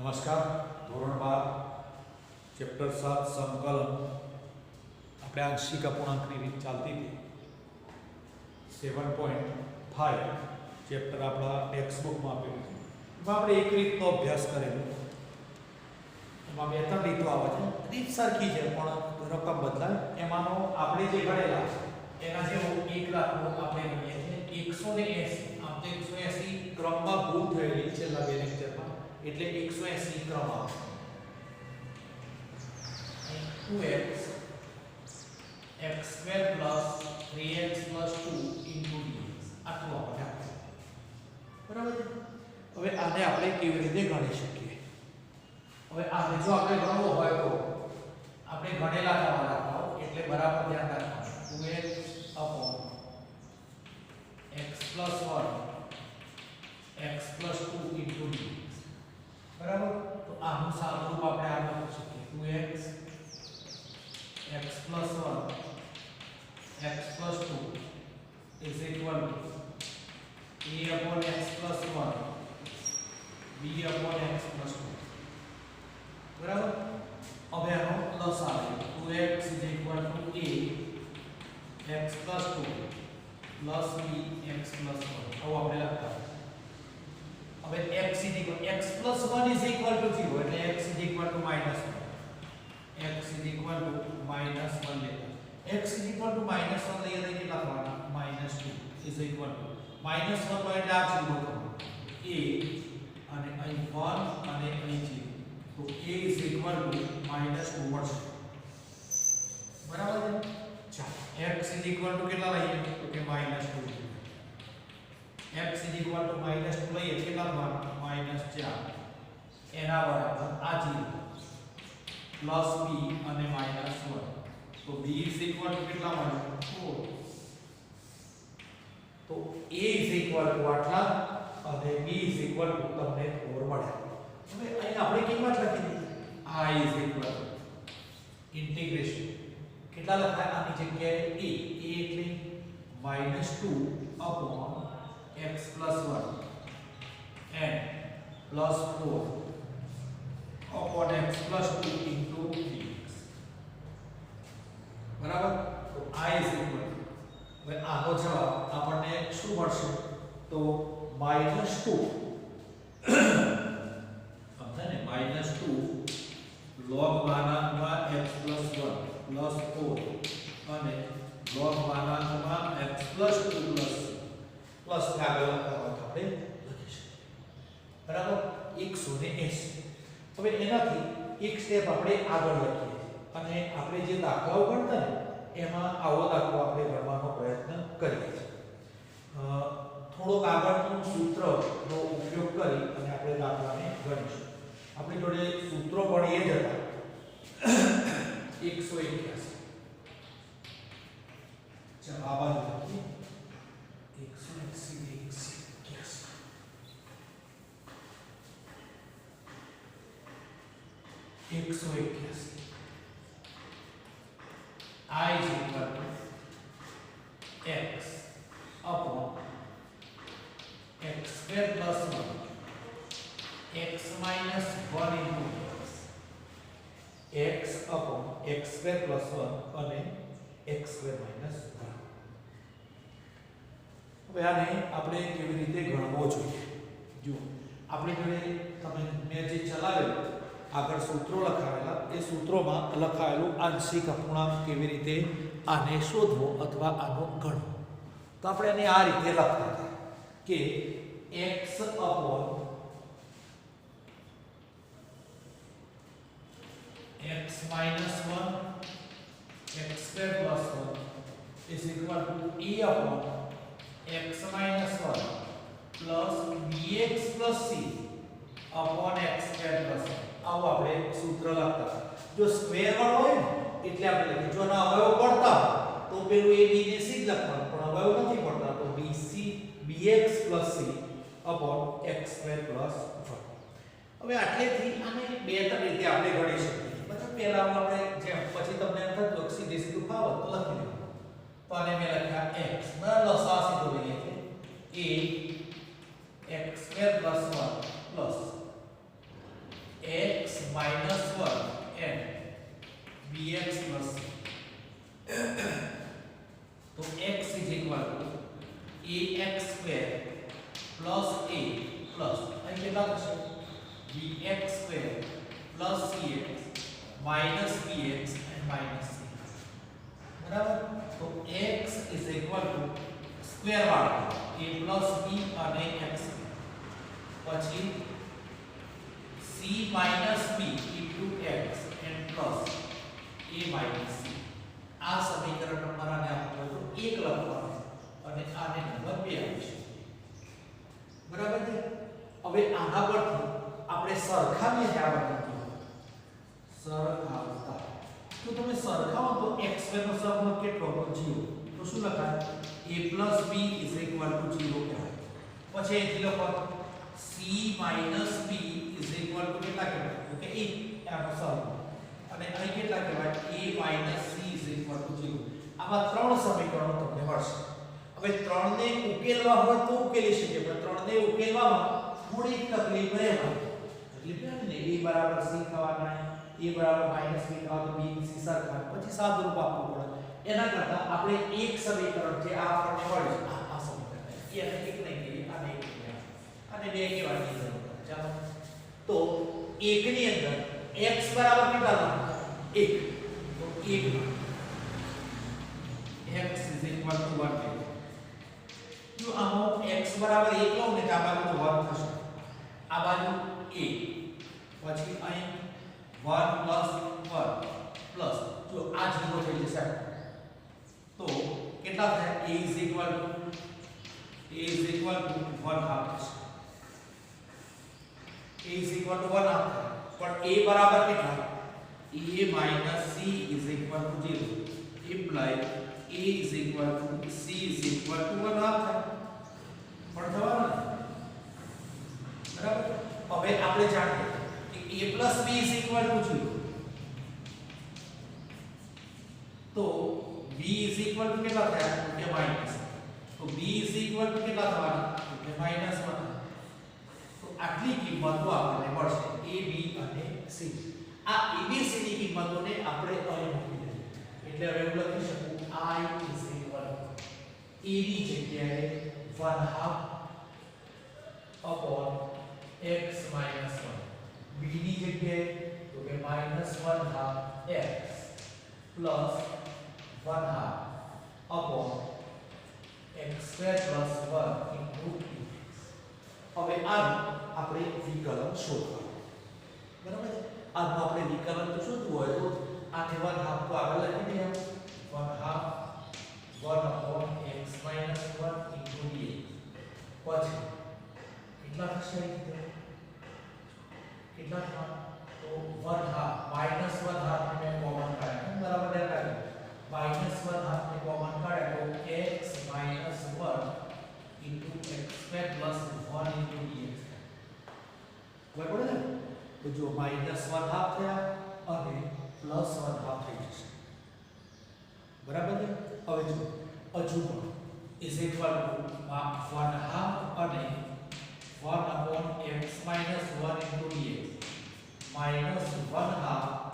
નમસ્કાર. ધોરણ 12 ચેપ્ટર 7 સંકલન આપણે આંશિક અપૂર્ણાંકની રીત ચાલતી હતી 7.5 ચેપ્ટર આપણા ટેક્સ્ટબુકમાં આપેલું છે. એમાં આપણે એક રીતનો અભ્યાસ કરેલો. એમાં બે ત્રણ રીતો આવે છે. રીત સરખી છે પણ રકમ બદલાય. એમાંનો આપણે જે ગણેલા એના જેવો એક દાખલો આપણે ગણીએ છીએ 180. આમ તો 180 ક્રમમાં ભૂલ થયેલી છેલ્લા બે લેક્ચરમાં, એટલે 180 ક્રમ આવે. 2x x² + 3x + 2 dx આટલું આપણે આપ્યું. બરાબર છે. હવે આને આપણે કેવી રીતે ગણી શકીએ? હવે આને જો આપણે ગણવો હોય તો આપણે ગણેલા થવા દાખલાઓ એટલે બરાબર ધ્યાન રાખવાનું. 2x + 1 x + 2 dx. બરાબર. તો આનું સાદું રૂપ આપણે આ લખી શકીએ. 2x x + 1 x + 2 is equal to a/x + 1 b/x + 2. બરાબર. હવે આનો લસાઅ 2x = a x + 2 + b x + 1. આવો આપણે લખતા. હવે x + 1 is equal to 0 એટલે x = -1. x = -1 લેતા. x = -1 લઈએ તો કેટલા થવાના? -2 is equal to -1 એટલે આ જીરો થવાનો. a અને અહીં 1 અને અહીં 0. તો a is equal to -2 મળશે. બરાબર છે. ચાલો x કેટલા લઈએ તો કે -2. x -2 લઈએ કેટલા થવાના? -4. એના બરાબર આ 0 પ્લસ b અને -1. તો b કેટલા મળે? 4. તો a આટલા અને b તમને 4 મળે. હવે અહીં આપણે કિંમત લખી દીધી. i ઇન્ટિગ્રેશન કેટલા લખાય આની જગ્યાએ a એટલે -2 x + 1 and +4 x + 2 dx. બરાબર. તો i હવે આનો જવાબ આપણને શું મળશે? તો -2 સમજાને -2 log x + 1 +4 અને log x + 2 પ્લસ આગળ આપણે લખીશું. બરાબર. 180. હવે એનાથી એક સ્ટેપ આપણે આગળ લખીએ અને આપણે જે દાખલાઓ ગણતા ને એમાં આવો દાખલો આપણે ગણવાનો પ્રયત્ન કરીએ છીએ. થોડોક આગળનું સૂત્રનો ઉપયોગ કરી અને આપણે દાખલાને ગણીશું. આપણી જોડે સૂત્રો પણ એ જ હતા. 181. ચાલો આ બાજુ લખીએ. 181 i = x upon x² + 1 x - 1 into x upon x² + 1 અને x² - 1. હવે આને આપણે કેવી રીતે ગણવો જોઈએ? જો આપણે જોડે મેં જે ચલાવેલું આગળ સૂત્રો લખાવેલા એ સૂત્રોમાં લખાયેલું આંશિક અપૂર્ણાંક કેવી રીતે આને શોધવો અથવા આનો ગણવો. તો આપણે એને આ રીતે લખતા હતા કે x upon x - 1 x² + 1 is equal to a upon x - 1 plus bx plus c upon x² + 1. આવું આપણે સૂત્ર લખતા. જો સ્ક્વેર વાળો હોય ને એટલે આપણે લખીએ. જો ના અવયવ પડતા તો પેલું a b ને c જ લખવાનું, પણ અવયવ નથી પડતા તો bc bx plus c upon x² + 1. હવે આટલેથી આને બે ત્રણ રીતે આપણે ગણી શકીએ. બરાબર. પહેલા આપણે જેમ પછી તમને એમ થતું કે સીધું ફાવે તો લખી દેવું. તો આને મેં લખ્યા x બરાબર. લસાઅ સીધો લઈએ છીએ a x² + 1 plus ax square plus a plus અહીં કેટલા થશે bx square plus cx minus bx and minus c બરાબર તો x is equal to square વાળો a plus b અને x પછી c minus b into x and plus a minus c આ સમીકરણ નંબર આને આપણે તો 1 લખવાનું અને આને નંબર 2 આપીશું બરાબર છે હવે આના પરથી આપણે સરખાવીએ કે આ બધું સરખાવતા તો તમે સરખાવો તો x સ્ક્વેર નો સરવાળો કેટલો તો 0 તો શું લખાય a plus b is equal to 0 કહેવાય પછી અહીંથી લખો c minus b is equal to કેટલા કહેવાય તો કે 1 આનો સરવાળો અને અહીં કેટલા કહેવાય a minus c is equal to 0 આવા ત્રણ સમીકરણો તમને મળશે હવે ત્રણને ઉકેલવા હોય તો ઉકેલી શકીએ પણ ત્રણને ઉકેલવામાં થોડી તકલીફ રહેવાની તકલીફ ને a બરાબર c થવાના a બરાબર -b થવા તો b c સરખા પછી સાદુરૂપ આપવું પડે એના કરતા આપણે એક સમીકરણ જે આ આપણને મળે છે આ સમીકરણ એને એક નહીં કહીએ આને એક કહીએ અને બે કહેવાની જરૂર નથી ચાલો તો એકની અંદર x બરાબર કેટલા લખો 1 તો 1 x is equal to 1 જો આમાં x બરાબર 1 લઉં ને તો આ બાજુ 1 થશે આ બાજુ a પછી અહીં 1 plus 1 plus જો આ 0 થઈ જશે તો કેટલા થાય a is equal to 1 half થશે a is equal to 1 half પણ a બરાબર કેટલા a minus c is equal to 0 imply a is equal to c is equal to 1 half પણ થવાનું બરાબર હવે આપણે જાણીએ કે a plus b is equal to 0 તો b is equal to કેટલા થયા તો કે માઈનસ તો b is equal to કેટલા થવાના તો કે -1 તો આટલી કિંમતો આપણને મળશે a b અને c આ a b c ની કિંમતોને આપણે અહીં મૂકી દઈએ એટલે હવે હું લખી શકું I is equal to a ની જગ્યાએ 1/2 upon x minus 1 b ની જગ્યાએ તો કે -1/2 x plus 1/2 upon x square plus 1 into dx હવે આનું આપણે વિકલન શોધવાનું બરાબર છે આનું આપણે વિકલન તો શોધવું હોય તો આને 1/2 તો આગળ લખી દઈએ 1/2 1 upon x minus 1 into dx પછી કેટલા થશે કેટલા થવા તો 1/2 -1/2 ને કોમન કાઢ્યા બરાબર દેખાય -1/2 ને કોમન કાઢ્યા તો x minus 1 into x square plus 1 into dx બરાબર ને તો જો -1/2 થયા અને +1/2 થઈ જશે બરાબર છે હવે જો હજુ પણ is equal to 1/2 અને 1 upon x minus 1 into dx minus 1/2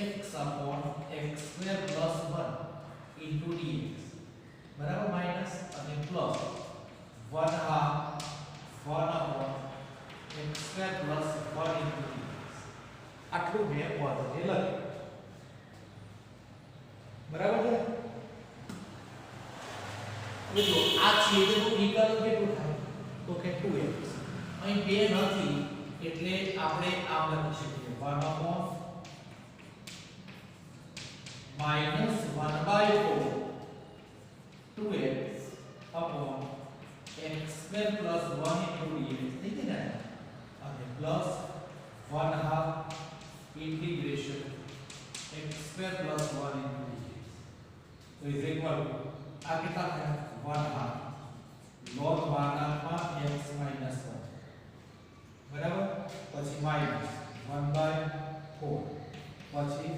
x upon x square plus 1 into dx બરાબર માઈનસ અને plus 1/2 1 upon x square plus 1 into dx આટલું મેં વધે લખ્યું બરાબર છે હવે જો આ છેદનું વિકલન કેટલું થાય તો કે 2x અહીં 2 નથી એટલે આપણે આ લખી શકીએ 1 upon minus 1/4 2x upon x square plus 1 into dx થઈ ગઈ ને અને plus 1/2 integration x square plus 1 into dx તો is equal to આ કેટલા થયા 1/2 log 1 x minus 1 બરાબર પછી માઈનસ 1/4 પછી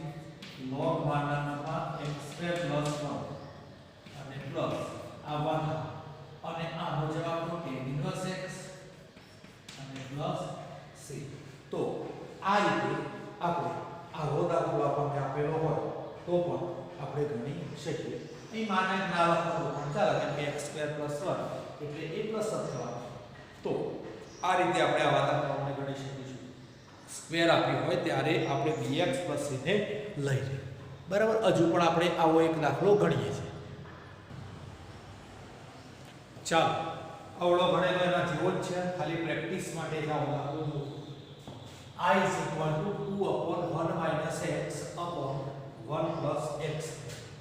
log 1 x square plus 1 અને પ્લસ આ 1 અને આનો જવાબ તો tan inverse x અને પ્લસ c તો આ રીતે આપણે આવો દાખલો આપણને આપેલો હોય તો પણ આપણે ગણી શકીએ અહીં માનક ના લખવાનું ચાલે કેમ કે x² + 1 એટલે a + 1 થવાનું. તો આ રીતે આપણે આવા દાખલાઓને ગણી શકીશું. સ્ક્વેર આપ્યો હોય ત્યારે આપણે bx + c ને લઈએ. બરાબર. હજુ પણ આપણે આવો એક દાખલો ગણીએ છીએ. ચાલો અવળો ગણેલો એના જેવો જ છે, ખાલી પ્રેક્ટિસ માટે જ આવો દાખલો જો I = 2/1 - x upon 1 + x.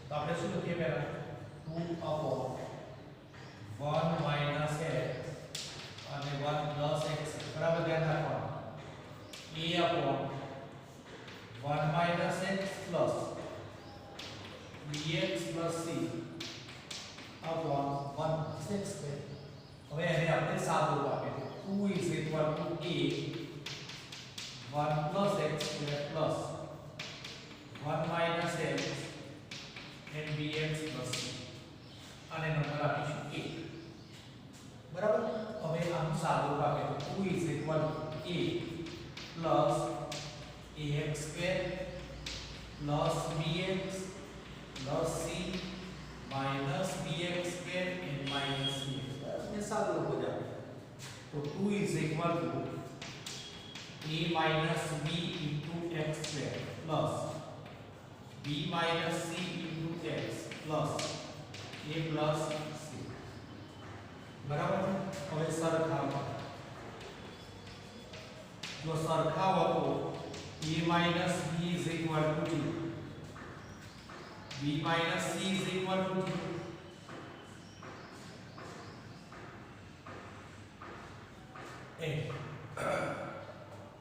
તો આપણે શું લખીએ પહેલા 2/1 - x અને 1 + x. બરાબર ધ્યાન રાખવાનું. a/1 - x plus bx plus c upon 1 + x square. હવે એને આપણે સાદું રૂપ આપીએ. 2 = a 1 + x square plus 1 - x and bx plus c. આને નંબર આપીશું 1. બરાબર. હવે આનું સાદું રૂપ આપીએ તો 2 = a plus ax square plus bx plus c minus bx square and minus c. ये सादું રૂપ જ આપે. તો 2 = a minus b into x square plus b minus c into x plus a plus c. બરાબર. હવે સરખાવો. જો સરખાવો તો a minus b is equal to 2. b minus c is equal to 2.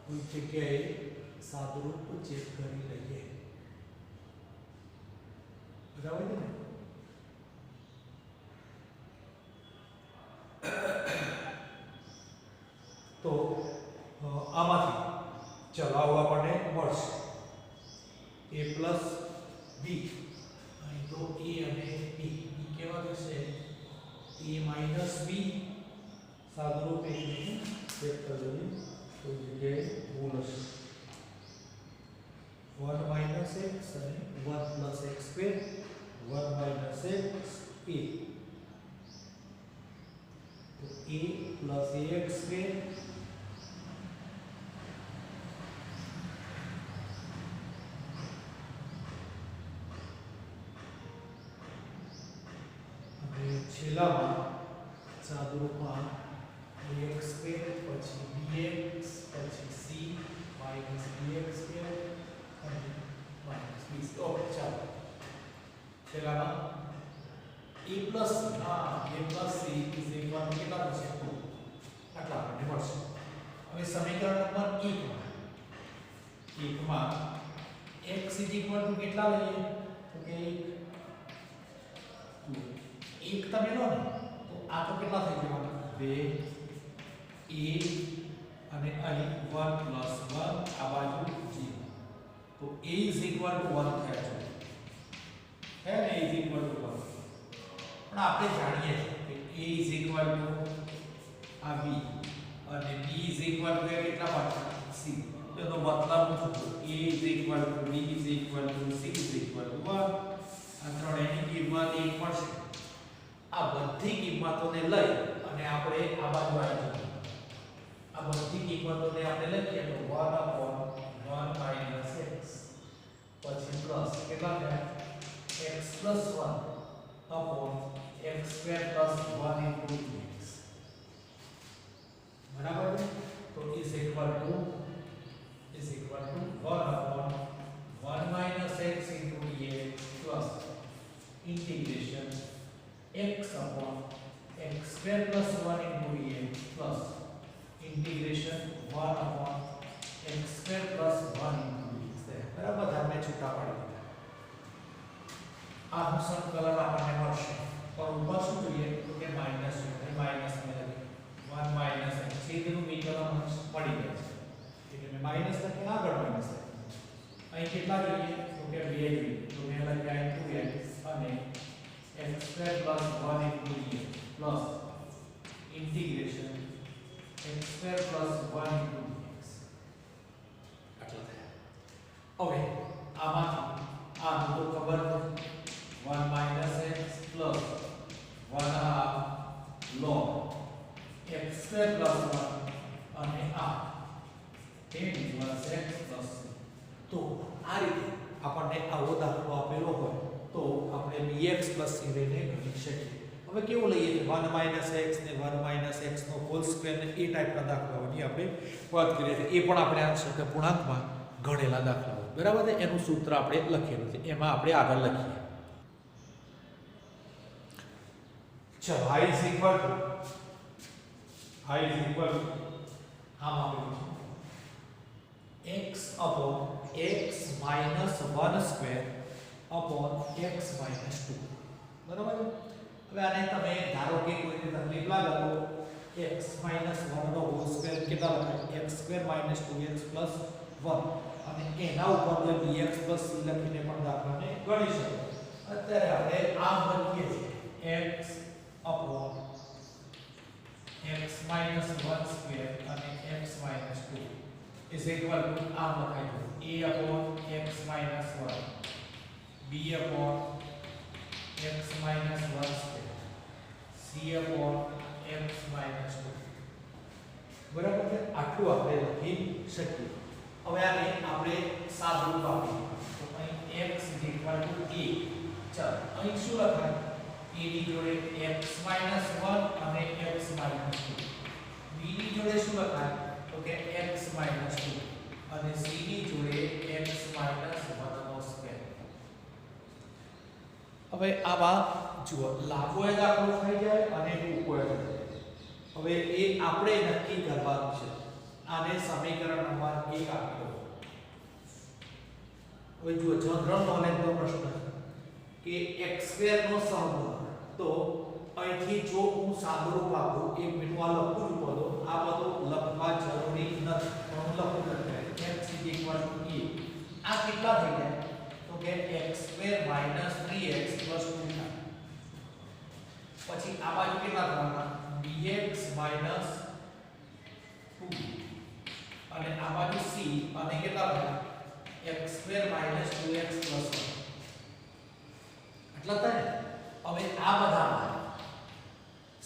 કોઈ જગ્યાએ સાદુરૂપ ચેક કરી લઈએ. બરાબર છે ને? તો આમાંથી ચલાવો આપણને મળશે a plus b. અહીં તો a અને b કેવા થશે? a minus b સાદુરૂપ એટલે ચેક કરી કોઈ જગ્યાએ ભૂલ હશે. 1 - x અને 1 + x square 1 - x a. તો a plus ax square અને છેલ્લામાં સાદુરૂપમાં ax square પછી bx પછી c minus bx square અને minus b. ઓકે ચાલો છેલ્લામાં a plus c. હા a plus c is equal to કેટલા થશે? 2. આટલા આપણને મળશે. હવે સમીકરણ નંબર 1 માં x is equal to કેટલા લઈએ? તો કે 2. 1 તમે લો ને તો આ તો કેટલા થઈ જવાના? 2 a અને અહીં 1 + 1 આ બાજુ 0. તો a is equal to 1 થાય છે. હે ને? a is equal to 1. પણ આપણે જાણીએ છીએ કે a is equal to આ b અને b is equal to કેટલા પાછળ? c. તેનો મતલબ શું? a is equal to b is equal to c is equal to 1. આ ત્રણેયની કિંમત 1 મળશે. આ બધી કિંમતોને લઈ અને આપણે આ બાજુ આવી જઈએ. આ બધી કિંમતોને આપણે લખીએ તો 1/1 - x પછી પ્લસ કેટલા થાય? x + 1 upon x² + 1 into x. બરાબર છે? તો is equal to 1/1 - x into dx plus integration x upon x² + 1 into dx plus integration 1/x² + 1 into dx. બરાબર. આપણે છૂટા પાડી દીધા. આનું સંકલન આપણને મળશે. પણ ઉપર શું જોઈએ? તો કે માઈનસ જોઈએ. માઈનસ અમે લખીએ 1 - x. સીધું વિકલન મળી જાય છે. એટલે મેં માઈનસ લખી આગળ માઈનસ લખી. અહીં કેટલા જોઈએ? તો કે 2 જોઈએ. તો મેં લખ્યા 2x અને x² + 1 into dx plus integration x² + 1 into dx. આટલા થયા. હવે આમાંથી આનું તો ખબર છે 1 - x plus 1 x² + 1 અને આ tan ઇન્વર્સ x + c. તો આ રીતે આપણને આવો દાખલો આપેલો હોય તો આપણે bx + c લઈને ગણી શકીએ. હવે કેવું લઈએ છે 1 - x ને 1 - x નો હોલ સ્ક્વેર ને એ ટાઈપના દાખલાઓની આપણે વાત કરીએ છીએ. એ પણ આપણે આ પૂર્ણાંકમાં ગણેલા દાખલાઓ, બરાબર છે. એનું સૂત્ર આપણે લખેલું છે, એમાં આપણે આગળ લખીએ. ચલો i is equal to આમ આપેલું છે x upon x minus 1 square upon x minus 2. બરાબર. હવે આને તમે ધારો કે કોઈને તકલીફ લાગે તો x minus 1 નો હોલ સ્ક્વેર કેટલા લખાય? x square minus 2x plus 1 અને એના ઉપર તો bx plus c લખીને પણ દાખલાને ગણી શકો. અત્યારે આપણે આમ લખીએ છીએ x upon x minus 1 square અને x minus 2 is equal to આમ લખાય a upon x minus 1 b upon x minus 1 square c upon x minus 2. બરાબર છે. આટલું આપણે લખી શકીએ. હવે આને આપણે સાદુરૂપ આપીએ તો અહીં x is equal to a. ચાલો અહીં શું લખાય? a ની જોડે x minus 1 અને x minus 2. b ની જોડે શું લખાય? તો કે x minus 2 અને c ની જોડે x minus 1 નો સ્ક્વેર. હવે આમાં જુઓ લાંબો એ દાખલો થઈ જાય અને ટૂંકો એ થઈ જાય. હવે એ આપણે નક્કી કરવાનું છે. આને સમીકરણ નંબર 1 આપી દો. હવે જુઓ જનરલ નોલેજનો પ્રશ્ન છે કે x² નો સહગુણક. તો અહીંથી જો હું સાદુરૂપ આપું એક મિનિટ આ લખું છું બધો, આ બધો લખવા જરૂરી નથી પણ હું લખું છું x is equal to a. આ કેટલા થઈ જાય? તો કે x² minus 3x plus 2 થાય. પછી આ બાજુ કેટલા થવાના? bx minus 2 અને આ બાજુ c અને કેટલા થયા? x² minus 2x plus 1 એટલા થાય. હવે આ બધામાં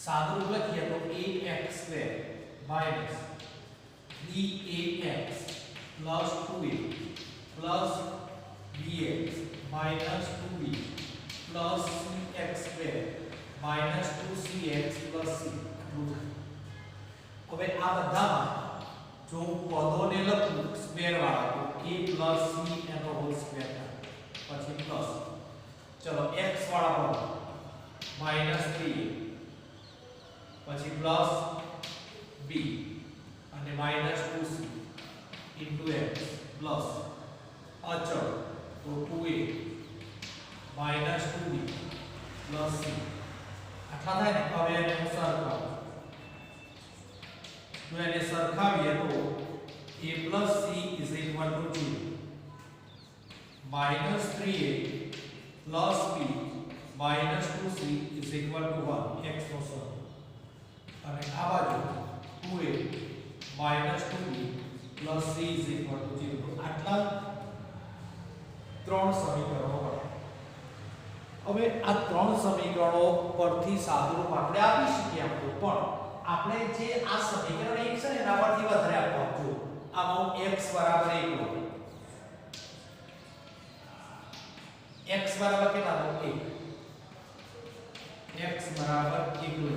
સાદુરૂપ લખીએ તો ax² minus 3ax plus 2a plus bx minus 2b plus cx² minus 2cx plus c. હવે આ બધામાં જો પદોને લખું સ્ક્વેર વાળા તો a plus c એનો હોલ સ્ક્વેર થાય. પછી પ્લસ ચલો x વાળા પદ minus 3a પછી પ્લસ b અને minus 2c into x plus અચળ તો 2a minus 2b plus c. આટલા થાય ને. હવે એને હું સરખાવું. જો એને સરખાવીએ તો a plus c is equal to 0 minus 3a plus b minus 2c is equal to 1 x નો સરવાળો અને આ બાજુ 2a minus 2b plus c is equal to 0. આટલા ત્રણ સમીકરણો મળે. હવે આ ત્રણ સમીકરણો પરથી સાદુરૂપ આપણે આપી શકીએ આપણું, પણ આપણે જે આ સમીકરણ 1 છે એના પરથી વધારે આપવું. આમાં x બરાબર 1 લો. x બરાબર કેટલા લો? 1. x બરાબર 1 લો.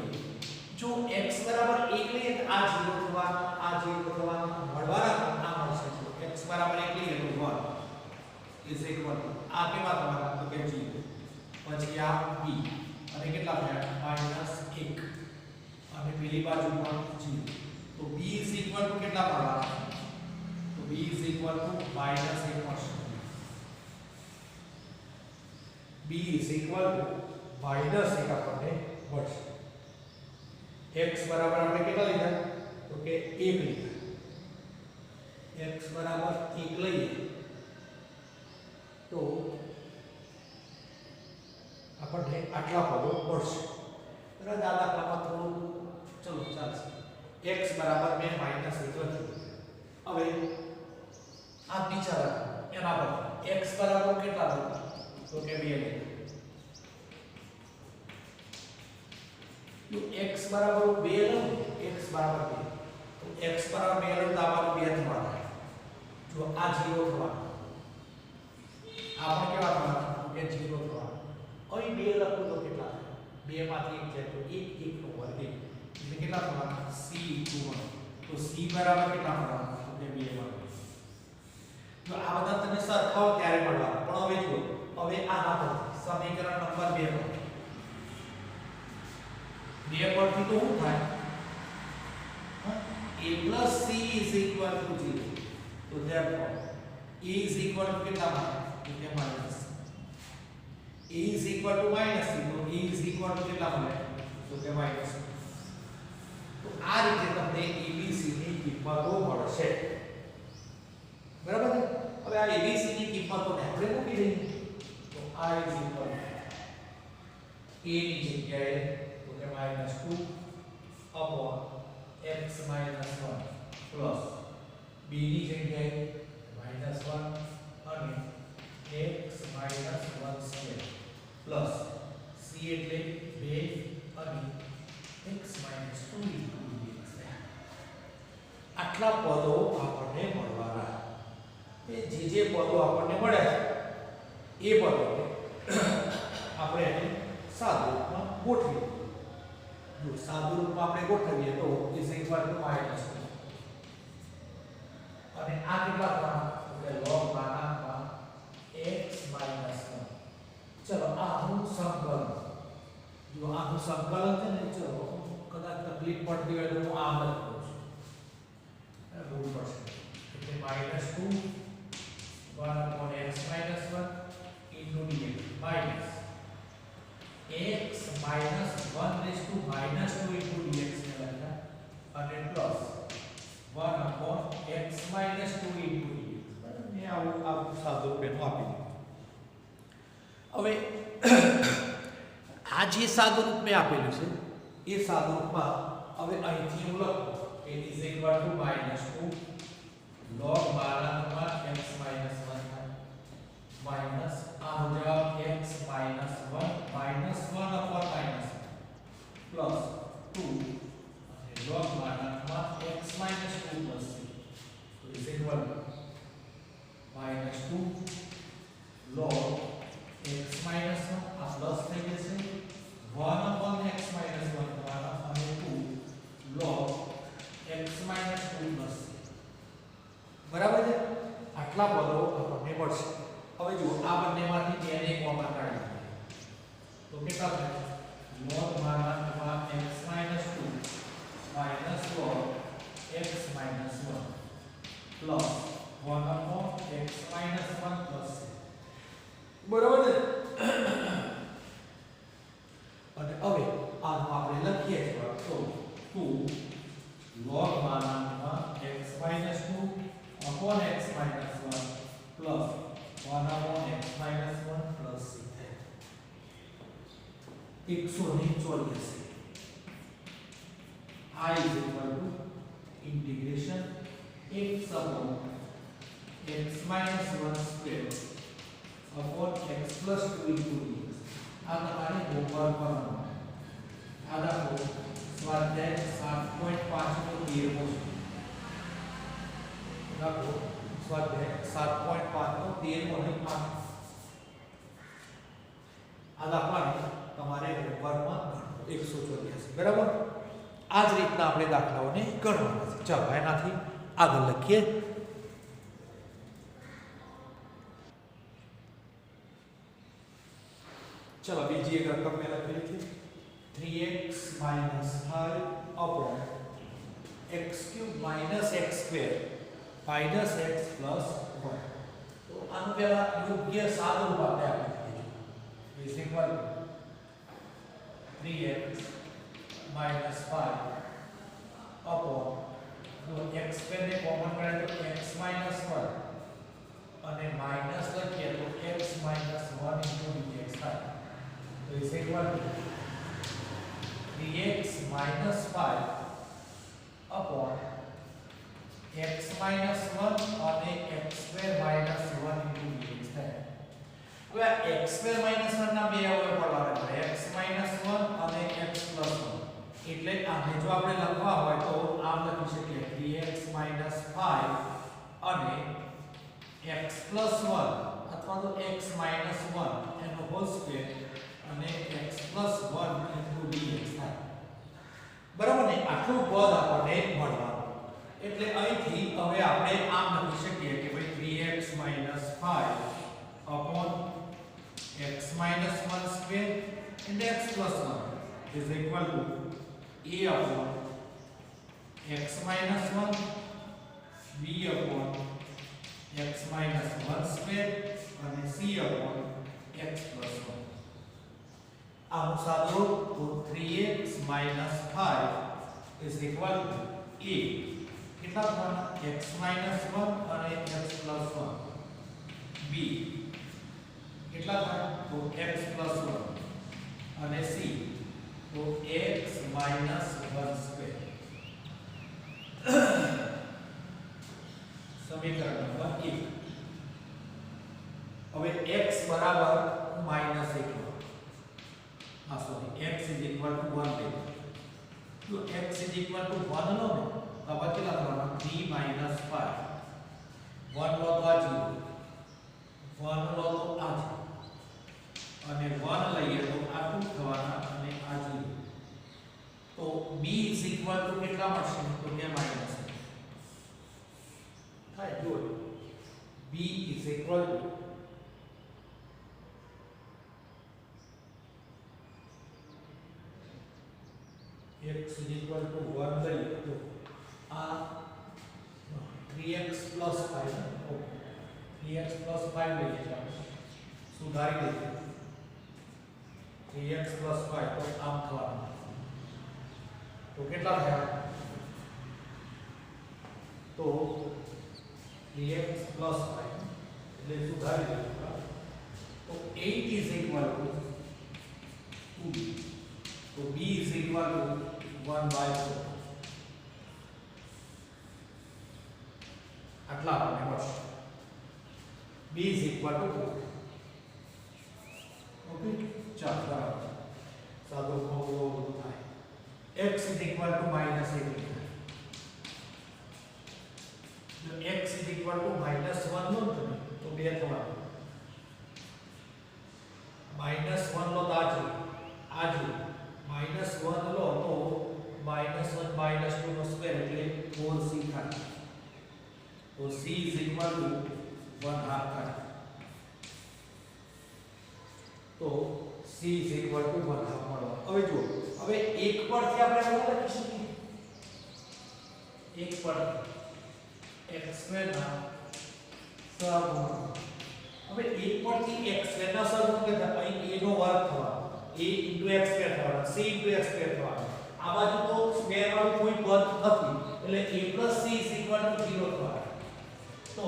જો x બરાબર 1 લઈએ તો આ 0 થવાનું, આ 0 થવાનું, મળવાના આ મળશે. x બરાબર 1 લઈએ તો 1 is equal to આ કેવા થવાના? તો કે 0. પછી આ b અને કેટલા થયા? -1 અને પેલી બાજુ પણ 0. તો b is equal to કેટલા મળવાના? તો b is equal to -1 મળશે. b is equal to -1 આપણને મળશે. x બરાબર આપણે કેટલા લીધા? તો કે 1 લીધા. x બરાબર 1 લઈએ તો આપણને આટલા પદો મળશે. બરાબર. આ દાખલામાં થોડું ચલો ચાલશે. x બરાબર મેં -1 લખ્યું. હવે આ બીજા એના પર x બરાબર કેટલા લો? તો કે 2 લે. તો x બરાબર 2 લો. x બરાબર 2 તો x બરાબર 2 લો તો આ બાજુ 2 થવાના જો આ 0 થવાનું આ પણ કેવા થવાના કે 0 થવાના અહીં 2 લખો તો કેટલા થાય 2 માંથી 1 જાય તો 1 1 નો વર્ગ એટલે કેટલા થવાના c * 1 તો c બરાબર કેટલા થવાના તો કે 2 વર્ગ તો આ બધા તમે સરખાવો ત્યારે મળવાના પણ હવે જુઓ હવે આના પર સમીકરણ નંબર 2 પર 2 પરથી તો શું થાય a plus c is equal to 0 તો therefore a is equal to કેટલા મળે તો કે minus a is equal to minus c તો a is equal to કેટલા મળે તો કે minus તો આ રીતે તમને abc ની કિંમતો મળશે બરાબર છે હવે આ abc ની કિંમતોને આપણે મૂકી દઈએ તો i is equal to a ની જગ્યાએ તો કે -2 upon x minus 1 plus b ની જગ્યાએ -1 અને x minus 1 square plus c એટલે 2 અને x minus 2 into dx આટલા પદો આપણને મળવાના જે પદો આપણને મળે એ પદોને આપણે એને સાદું રૂપમાં ગોઠવીએ જો સાદું રૂપમાં આપણે ગોઠવીએ તો is equal to -2 અને આ કેટલા થવાના એટલે log માનાંકમાં x minus 1 ચલો આનું સંકલન જો આનું સંકલન છે ને ચલો કદાચ તકલીફ પડતી હોય તો હું આમ જ કરું છું રૂલ પડશે એટલે -2 1 upon x minus 1 into dx minus x minus 1 raised to minus 2 into dx ને લખ્યા અને plus 1 upon x minus 2 into dx બરાબર ને આવું સાદું રૂપેનું આપી દીધું હવે આ જે સાદું રૂપ મેં આપેલું છે એ સાદું રૂપમાં હવે અહીંથી હું લખું કે is equal to -2 log માનાંકમાં x minus 1 माइनस आ हो जाएगा x minus 1 minus 1 upon minus 1 plus 2 log मानांकમાં x minus 2 plus 3 तो is equal to minus 2 log x minus 1 આ પ્લસ થઈ જશે 1 upon x minus 1 દ્વારા અને 2 log x minus 2 plus 3 બરાબર છે આટલા પદો આપણને મળશે હવે જો આ બંનેમાંથી બેને કોમન કાઢી તો કેટલા થાય log માનાંકમાં x minus 2 minus log x minus 1 plus 1 upon x minus 1 plus બરાબર છે અને હવે આનું આપણે લખીએ છીએ તો 2 log માનાંકમાં x minus 2 upon x minus 1 plus 1 upon x minus 1 plus c થાય 184 I is equal to integration x upon x minus 1 square upon x plus 2 into dx આ તમારે હોમવર્ક કરવાનું આ દાખલો સ્વાધ્યાય 7.5 નો 13મો છે દાખલો સ્વાધ્યાય 7.5 નો 13મો અને 5 આ દાખલાને તમારે હોમવર્કમાં 184 બરાબર આ જ રીતના આપણે દાખલાઓને ગણવાના છે ચાલો એનાથી આગળ લખીએ चलो बीजी एक रकम में लखेली थी 3x minus 5 upon x cube minus x square minus x plus 1 तो આનું પહેલા યોગ્ય સાદું રૂપ આપણે આપી દીધું is equal to 3x minus 5 upon જો x square ને કોમન કાઢે તો x minus 1 અને માઈનસ લખીએ તો x minus 1 into dx થાય तो is equal to 3x minus 5 upon x minus 1 અને x square minus 1 into dx થાય હવે x square minus 1 ના બે અવયવ પડવાના છે x minus 1 અને x plus 1 એ એટલે આને જો આપણે લખવા હોય તો આમ લખી શકીએ 3x 5 અને x 1 અથવા તો x 1 એનો હોલ સ્ક્વેર અને x 1 dx થાય બરાબર ને આટલું પદ આપણને મળવાનું એટલે અહીંથી હવે આપણે આમ લખી શકીએ કે ભાઈ 3x 5 upon x 1 square and x 1 is equal to a upon x 1 b upon x 1 square અને c upon x 1 આનું સાદું તો 3x 5 is equal to a કેટલા થવાના x 1 અને x 1 b કેટલા થાય તો x 1 અને c તો x 1 સ્ક્વેર સમીકરણ નંબર 1 હવે x બરાબર -1 sorry x is equal to 1 ले तो x is equal to 1 लो ने तब કેટલા થવાના 3 5 1 લો તો આ 0 1 લો તો આ 0 અને 1 લઈએ તો આ 2 થવાના અને આ 0 તો b is equal to કેટલા મળશે તો કે માઈનસ થાય જો b is equal to x is equal to 1 લઈએ તો આ 3x 5 3x 5 લઈએ તો સુધારી દઈએ 3x 5 તો આમ થવાનું તો કેટલા થયા તો 3x 5 એટલે સુધારી દઈએ તો 8 is equal to 2 तो b is equal to 1/4 આટલા આપણને મળશે b is equal to 4 okay ચાલો બરાબર સાદો ખોટો થાય x is equal to -1 જો x is equal to -1 લો તો 2 થવાનું -1 લો તો આ -1 લો તો -1 -2 નો સ્ક્વેર એટલે 4c થાય તો c is equal to 1/2 થાય તો c is equal to 1/2 મળવા હવે જો હવે એક પરથી આપણે શું લખી શકીએ એક પર x સ્ક્વેર ના સહગુણક હવે એક પરથી x સ્ક્વેર ના સહગુણક એટલે અહીં a નો વર્ગ થવાનો a x સ્ક્વેર થવાનો c x સ્ક્વેર થવાનો આ બાજુ તો સ્ક્વેર વાળું કોઈ પદ નથી એટલે a c is equal to 0 થવાનો તો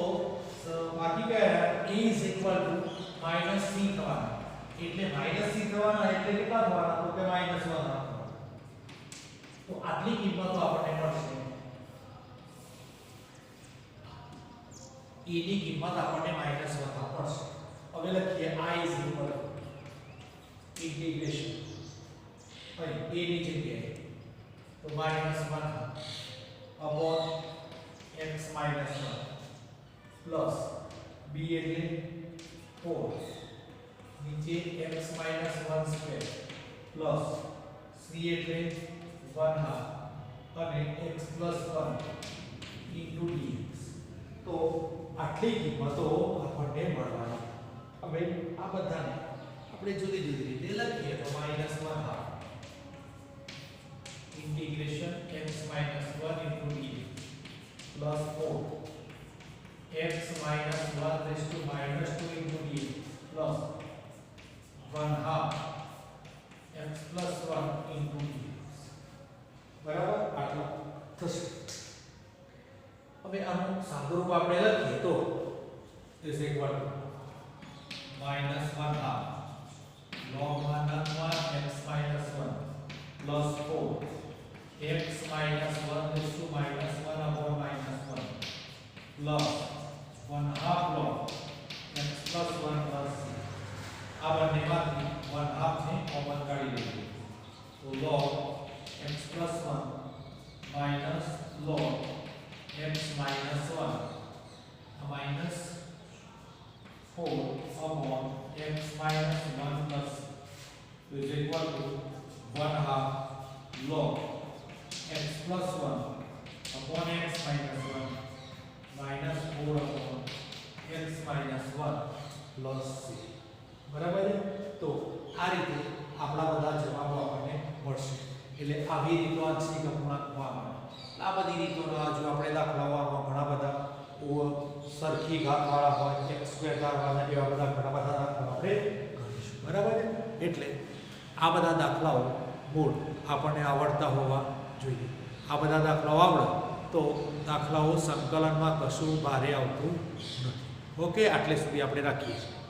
બાકી કયા a is equal to -c થવાનો એટલે -c થવાનો એટલે કેટલા થવાના તો કે -1 થવાનો તો આટલી કિંમતો આપણને મળશે a ની કિંમત આપણને -1 મળશે હવે લખીએ I is equal to integration भाई a ની જગ્યાએ તો -1 upon x - 1 પ્લસ b એટલે 4 નીચે x - 1 સ્ક્વેર પ્લસ c એટલે 1/2 અને x + 1 into dx તો આટલી કિંમતો આપણને મળવાની હવે આ બધાને આપણે જુદી જુદી રીતે લખીએ તો -1/2 integration x - 1 into dx plus 4 x - 1 raised to -2 into dx plus 1/2 x plus 1 into dx બરાબર આટલું થશે હવે આનું સાદુરૂપ આપણે લખીએ તો is equal to -1/2 log 1 x - 1 plus 4 x - 1 raised to -1 upon -1 plus 1/2 log x plus 1 plus c આ બંનેમાંથી 1/2 ને કોમન કાઢી લઈએ તો log x plus minus log x minus 1 minus 4 upon x minus 1 plus is equal to 1/2 log x plus 1 upon x minus 1 minus 4 upon x minus 1 plus c. બરાબર છે? તો આ રીતે આપણા બધા જવાબો આપણને મળશે. એટલે આવી રીતો આંશિક અપૂર્ણાંકમાં આવે. આ બધી રીતોના જો આપણે દાખલાઓ આમાં ઘણા બધા સરખી ઘાતવાળા હોય x² ઘાતવાળા એવા બધા ઘણા બધા દાખલાઓ આપણે ગણીશું. બરાબર છે? એટલે આ બધા દાખલાઓ મૂળ આપણને આવડતા હોવા જોઈએ. આ બધા દાખલાઓ આવડે તો દાખલાઓ સંકલનમાં કશું ભારે આવતું નથી. ઓકે, આટલે સુધી આપણે રાખીએ છીએ.